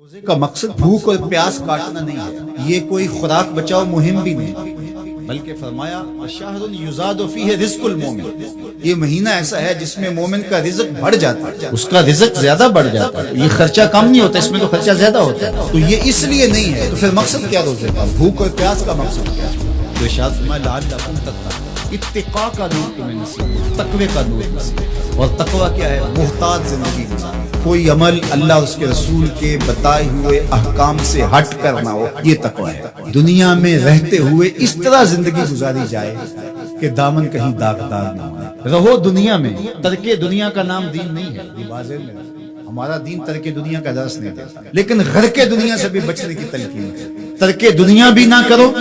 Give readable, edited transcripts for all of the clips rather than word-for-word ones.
روزے کا مقصد بھوک اور پیاس کاٹنا نہیں ہے، یہ کوئی خوراک بچاؤ مہم بھی نہیں، بلکہ فرمایا شہر یزاد فیہ رزق المومن، یہ مہینہ ایسا ہے جس میں مومن کا رزق بڑھ جاتا ہے، اس کا رزق زیادہ بڑھ جاتا ہے، یہ خرچہ کم نہیں ہوتا، اس میں تو خرچہ زیادہ ہوتا ہے، تو یہ اس لیے نہیں ہے، تو پھر مقصد کیا روزے کا؟ بھوک اور پیاس کا مقصد کیا ہے؟ تو ارشاد فرمایا لعلکم تتقون، اتقاء کا نور تمہیں نصیب، تقوی کا نور نصیب، اور تقوی کیا ہے؟ محتاط زندگی گزارنا، کوئی عمل اللہ اور اس کے رسول کے بتائے ہوئے احکام سے ہٹ کر نہ ہو، یہ تقوی ہے۔ دنیا میں رہتے ہوئے اس طرح زندگی گزاری جائے کہ دامن کہیں داغدار نہ ہو، رہو دنیا میں، ترک دنیا کا نام دین نہیں ہے، یہ واضح میں ہمارا دین ترک دنیا کا درس نہیں دیتا، لیکن غرق دنیا سے بھی بچنے کی تلقین ہے، ترک دنیا بھی نہ کرو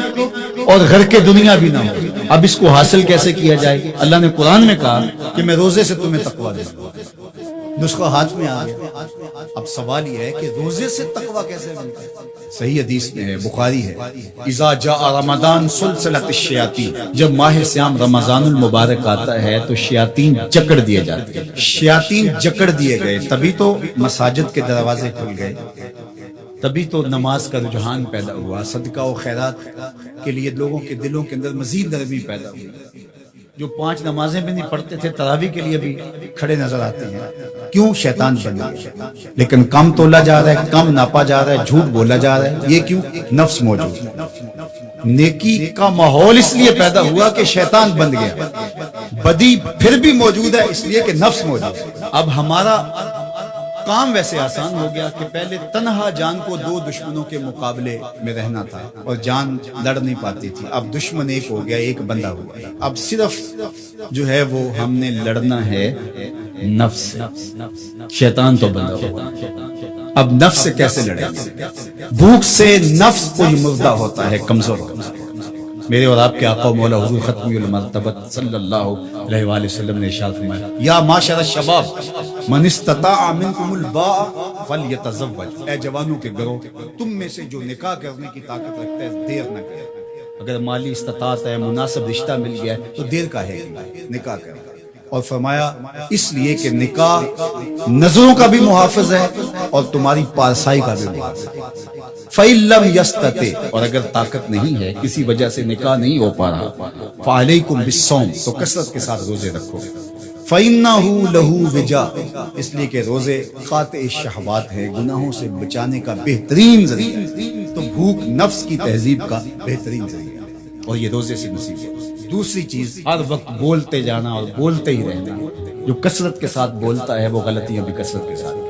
اور غرق دنیا بھی نہ ہو۔ اب اس کو حاصل کیسے کیا جائے؟ اللہ نے قرآن میں کہا کہ میں روزے سے تمہیں تقوی دوں گا، نسخہ ہاتھ میں آ گیا۔ اب سوال یہ ہے کہ روزے سے تقوی کیسے ملتا ہے؟ صحیح حدیث میں ہے، بخاری ہے، اذا جاء رمضان سلسلۃ الشیاطین، جب ماہ صیام رمضان المبارک آتا ہے تو شیاطین جکڑ دیے جاتے ہیں، شیاطین جکڑ دیے گئے، تبھی تو مساجد کے دروازے کھل گئے، تبھی تو نماز کا رجحان پیدا ہوا، صدقہ و خیرات کے لیے لوگوں کے دلوں کے اندر مزید نرمی پیدا ہوئی، جو 5 نمازیں بھی نہیں پڑھتے تھے تراویح کے لیے بھی کھڑے نظر آتے ہیں، کیوں؟ شیطان بن گیا، لیکن کم تولا جا رہا ہے، کم ناپا جا رہا ہے، جھوٹ بولا جا رہا ہے، یہ کیوں؟ نفس موجود ہے۔ نیکی کا ماحول اس لیے پیدا ہوا کہ شیطان بن گیا، بدی پھر بھی موجود ہے اس لیے کہ نفس موجود ہے۔ اب ہمارا کام ویسے آسان ہو گیا کہ پہلے تنہا جان کو 2 دشمنوں کے مقابلے میں رہنا تھا اور جان لڑ نہیں پاتی تھی، اب دشمن ایک ہو گیا، ایک بندہ ہو گیا، اب صرف جو ہے وہ ہم نے لڑنا ہے نفس، شیطان تو بندہ ہوگا، اب نفس سے کیسے لڑیں گے؟ بھوک سے نفس کوئی مردہ ہوتا ہے، کمزور ہوتا ہے۔ میرے اور آپ کے آقا و مولا حضور ختمی المرتبت صلی اللہ علیہ وآلہ وسلم نے ارشاد فرمایا یا معاشر الشباب من استطاع منکم الباء فلیتزوج، اے جوانوں کے گروہ، تم میں سے جو نکاح کرنے کی طاقت رکھتا ہے دیر نہ کرے، اگر مالی استطاعت ہے، مناسب رشتہ مل گیا ہے تو دیر کا ہے نکاح کرے، اور فرمایا اس لیے کہ نکاح نظروں کا بھی محافظ ہے اور تمہاری پارسائی کا بھی محافظ ہے۔ فَإِن لَمْ يَسْتَطِعْ، اور اگر طاقت نہیں ہے، کسی وجہ سے نکاح نہیں ہو پا رہا، فَعَلَيْكُمْ بِالصَّوْمِ، تو کثرت کے ساتھ روزے رکھو، فَإِنَّهُ لَهُ وِجَاء، اس لیے کہ روزے قاطع الشہوات ہے، گناہوں سے بچانے کا بہترین ذریعہ ہے، تو بھوک نفس کی تہذیب کا بہترین ذریعہ ہے اور یہ روزے سے نصیب ہے۔ دوسری چیز، ہر وقت بولتے جانا اور بولتے ہی رہنا، جو کثرت کے ساتھ بولتا ہے وہ غلطیاں بھی کثرت کے ساتھ کرتا ہے۔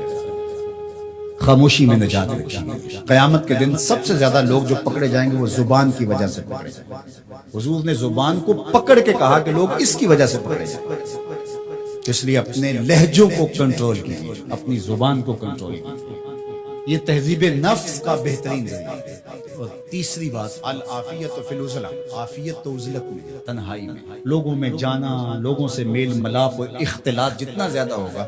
خاموشی میں نجات رکھیے، قیامت کے دن سب سے زیادہ لوگ جو پکڑے جائیں گے وہ زبان کی وجہ سے پکڑے جائیں گے۔ حضور نے زبان کو پکڑ کے کہا کہ لوگ اس کی وجہ سے پکڑے جائیں گے، اس لیے اپنے لہجوں کو کنٹرول کیجیے، اپنی زبان کو کنٹرول کیجیے، یہ تہذیب نفس کا بہترین ذریعہ ہے۔ اور تیسری بات، العافیت فی العزلہ، عافیت تو عزلت میں، تنہائی میں، لوگوں میں جانا، لوگوں سے میل ملاپ اور اختلاط جتنا زیادہ ہوگا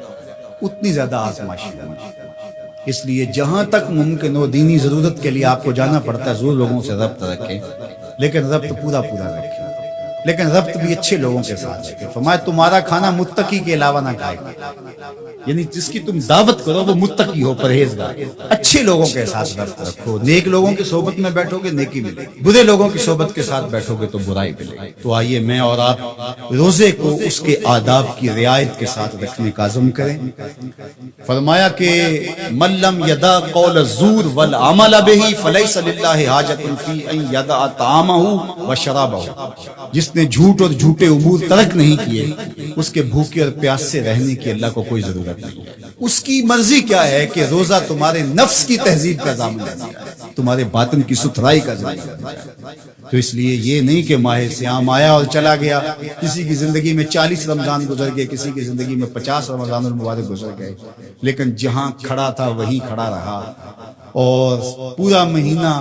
اتنی زیادہ آزمائش ہوگی، اس لیے جہاں تک ممکن ہو دینی ضرورت کے لیے آپ کو جانا پڑتا ہے، ضرور لوگوں سے ربط رکھیں، لیکن ربط پورا رکھیں، لیکن ربط بھی اچھے لوگوں کے ساتھ رکھیں۔ فرمایا تمہارا کھانا متقی کے علاوہ نہ کھائے، یعنی جس کی تم دعوت کرو وہ متقی ہو، پرہیزگار، اچھے لوگوں کے ساتھ ربط رکھو، نیک لوگوں کی صحبت میں بیٹھو گے نیکی ملے گی، برے لوگوں کی صحبت کے ساتھ بیٹھو گے تو برائی ملے گی۔ تو آئیے میں اور آپ روزے کو اس کے آداب کی رعایت کے ساتھ رکھنے کا عزم کریں۔ فرمایا کہ من لم یدع قول الزور والعمل به فلیس للہ حاجۃ فی ان یدع طعامہ وشرابہ، جس نے جھوٹ اور جھوٹے امور ترک نہیں کیے اس کے بھوکے اور پیاس سے رہنے کی اللہ کو کوئی ضرورت نہیں ہے۔ اس کی مرضی کیا ہے کہ روزہ تمہارے نفس کی تہذیب کا ضامن ہے، تمہارے باطن کی ستھرائی کا ضامن ہے۔ تو اس لیے یہ نہیں کہ ماہ صیام آیا اور چلا گیا، کسی کی زندگی میں 40 رمضان گزر گئے، کسی کی زندگی میں 50 رمضان المبارک گزر گئے، لیکن جہاں کھڑا تھا وہیں کھڑا رہا اور پورا مہینہ